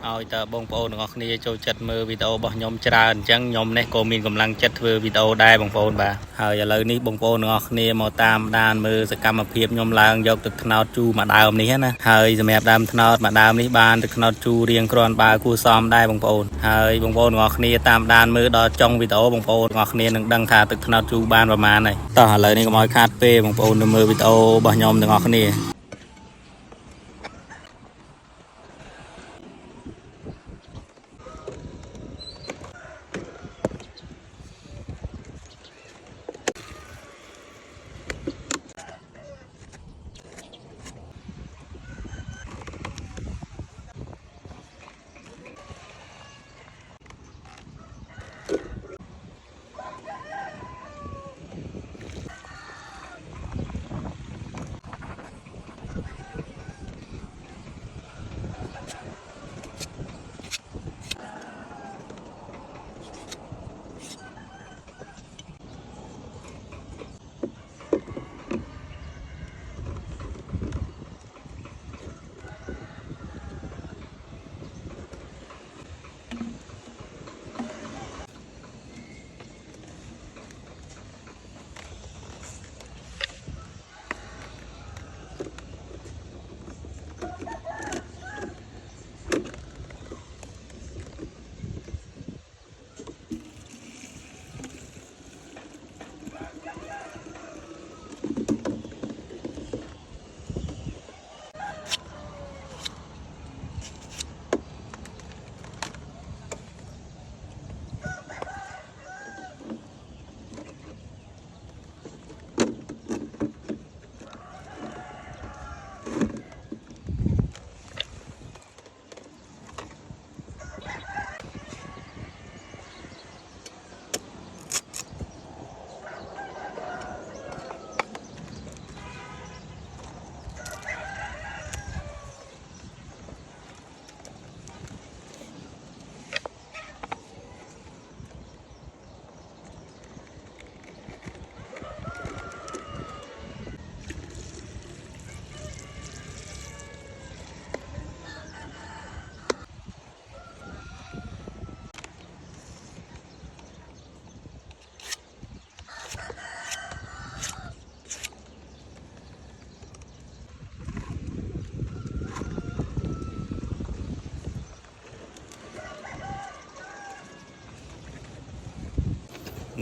ឲ្យតើបងប្អូនទាំងអស់គ្នាចូលចិត្តមើលវីដេអូរបស់ខ្ញុំច្រើនអញ្ចឹងខ្ញុំនេះក៏មានកម្លាំងចិត្តធ្វើវីដេអូដែរបងប្អូនបាទហើយឥឡូវនេះបងប្អូនទាំងអស់គ្នាមកតាមដានមើលសកម្មភាពខ្ញុំឡើងយកទឹកត្នោតជូរមួយដើមនេះណាហើយសម្រាប់ដើមត្នោតមួយដើមនេះបានទឹកត្នោតជូររៀងគ្រាន់បើគួរសមដែរបងប្អូនហើយបងប្អូនទាំងអស់គ្នាតាមដានមើលដល់ចុងវីដេអូបងប្អូនទាំងអស់គ្នានឹងដឹងថាទឹកត្នោតជូរបានប្រមាណហើយតោះឥឡូវនេះកុំឲ្យខាតពេលបងប្អូនទៅមើលវីដេអូរបស់ខ្ញុំទាំងអស់គ្នា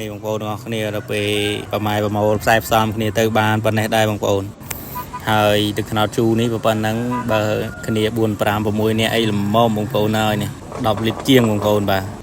នេះបងប្អូនទាំងអស់គ្នាដល់ពេលប្រម៉ែប្រមូលផ្សាយផ្សំគ្នាទៅបានប៉ុណ្ណេះដែរបងប្អូនហើយទឹកត្នោតជូរនេះប៉ុណ្ណឹងបើគ្នា4 5 6នាក់អីល្មមបងប្អូនហើយនេះ10លីត្រជាងបងប្អូនបាទ